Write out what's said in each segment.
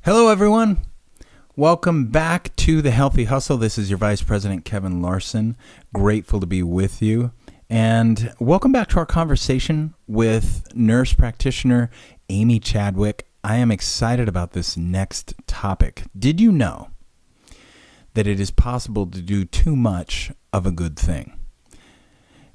Hello, everyone. Welcome back to the Healthy Hustle. This is your Vice President, Kevin Larson. Grateful to be with you. And welcome back to our conversation with nurse practitioner Amy Chadwick. I am excited about this next topic. Did you know that it is possible to do too much of a good thing?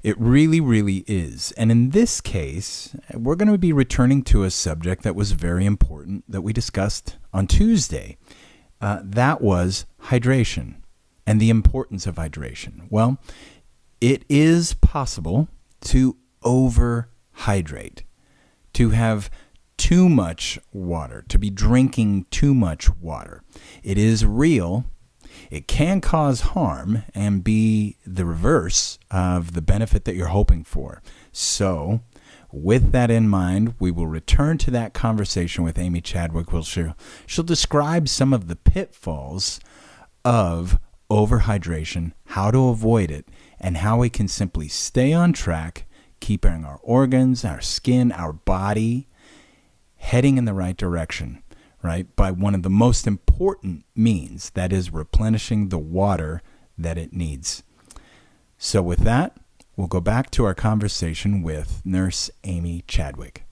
It really, really is. And in this case, we're going to be returning to a subject that was very important that we discussed on Tuesday. That was hydration and the importance of hydration. Well, it is possible to overhydrate, to have too much water, to be drinking too much water. It is real. It can cause harm and be the reverse of the benefit that you're hoping for. So, with that in mind, we will return to that conversation with Amy Chadwick. She'll describe some of the pitfalls of overhydration, how to avoid it, and how we can simply stay on track, keeping our organs, our skin, our body heading in the right direction. Right, by one of the most important means, that is replenishing the water that it needs. So with that, we'll go back to our conversation with Nurse Amy Chadwick.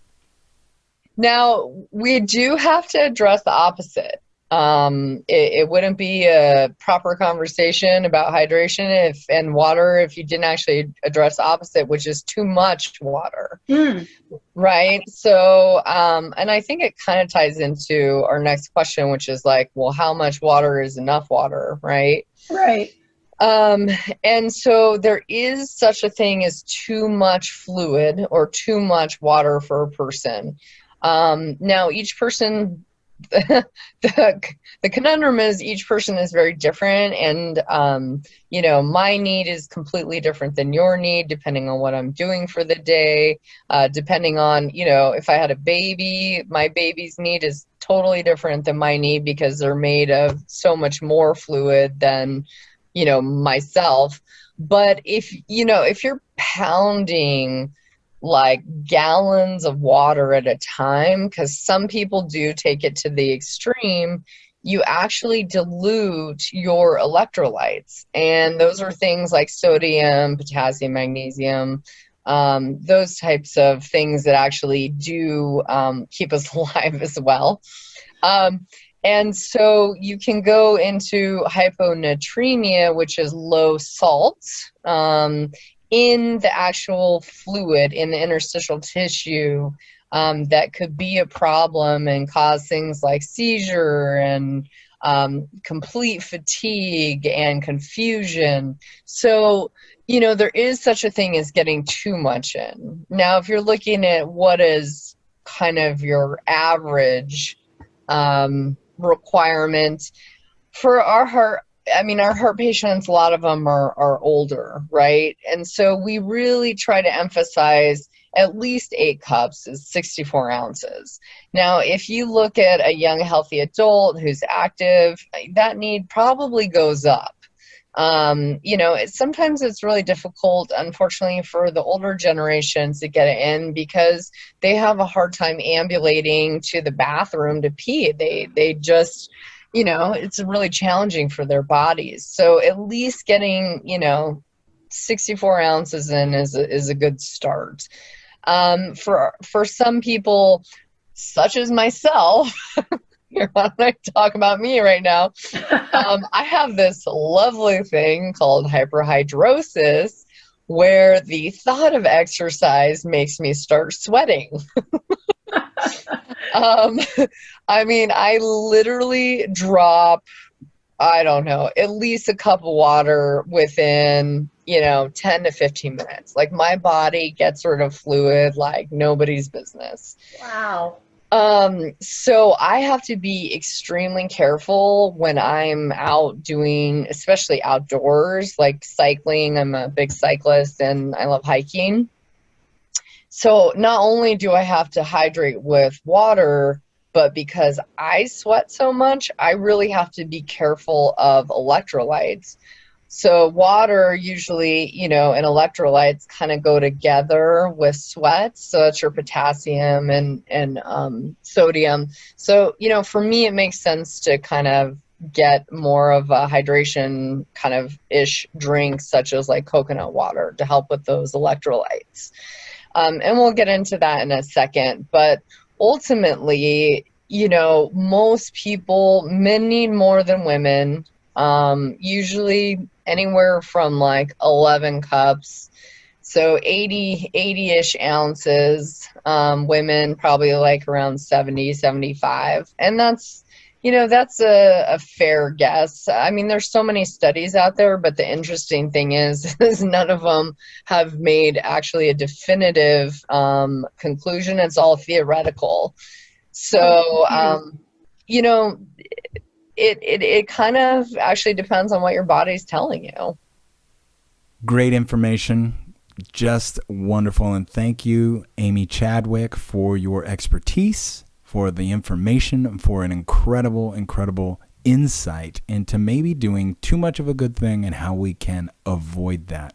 Now, we do have to address the opposite. It wouldn't be a proper conversation about hydration and water if you didn't actually address the opposite, which is too much water. Right? So, and I think it kind of ties into our next question, which is like, well, how much water is enough water, right? Right. And so there is such a thing as too much fluid or too much water for a person. Now, each person, the conundrum is each person is very different, and my need is completely different than your need, depending on what I'm doing for the day, depending on if I had a baby, my baby's need is totally different than my need because they're made of so much more fluid than myself. But if you're pounding like gallons of water at a time, because some people do take it to the extreme, you actually dilute your electrolytes. And those are things like sodium, potassium, magnesium, those types of things that actually do keep us alive as well. And so you can go into hyponatremia, which is low salt, in the actual fluid in the interstitial tissue, that could be a problem and cause things like seizure and complete fatigue and confusion. So, there is such a thing as getting too much in. Now, if you're looking at what is kind of your average requirement for our heart patients, a lot of them are older, right? And so we really try to emphasize at least 8 cups is 64 ounces. Now, if you look at a young, healthy adult who's active, that need probably goes up. Sometimes it's really difficult, unfortunately, for the older generations to get it in because they have a hard time ambulating to the bathroom to pee. They just it's really challenging for their bodies. So at least getting, 64 ounces in is a good start. For some people, such as myself, why don't I talk about me right now? I have this lovely thing called hyperhidrosis, where the thought of exercise makes me start sweating. I literally drop, I don't know, at least a cup of water within, 10 to 15 minutes. Like my body gets rid of fluid like nobody's business. Wow. So I have to be extremely careful when I'm out doing, especially outdoors, like cycling. I'm a big cyclist and I love hiking. So not only do I have to hydrate with water, but because I sweat so much, I really have to be careful of electrolytes. So water usually, and electrolytes kind of go together with sweat. So that's your potassium and sodium. So, for me, it makes sense to kind of get more of a hydration kind of ish drink, such as like coconut water, to help with those electrolytes. And we'll get into that in a second. But ultimately, most people, men need more than women. Usually anywhere from like 11 cups, so 80-ish ounces. Women probably like around 70-75, and that's a fair guess. I mean, there's so many studies out there, but the interesting thing is none of them have made actually a definitive conclusion. It's all theoretical. So it kind of actually depends on what your body's telling you. Great information. Just wonderful. And thank you, Amy Chadwick, for your expertise, for the information, for an incredible insight into maybe doing too much of a good thing and how we can avoid that.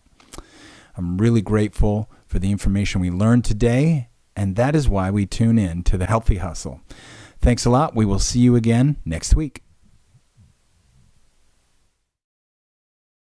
I'm really grateful for the information we learned today, and that is why we tune in to The Healthy Hustle. Thanks a lot. We will see you again next week.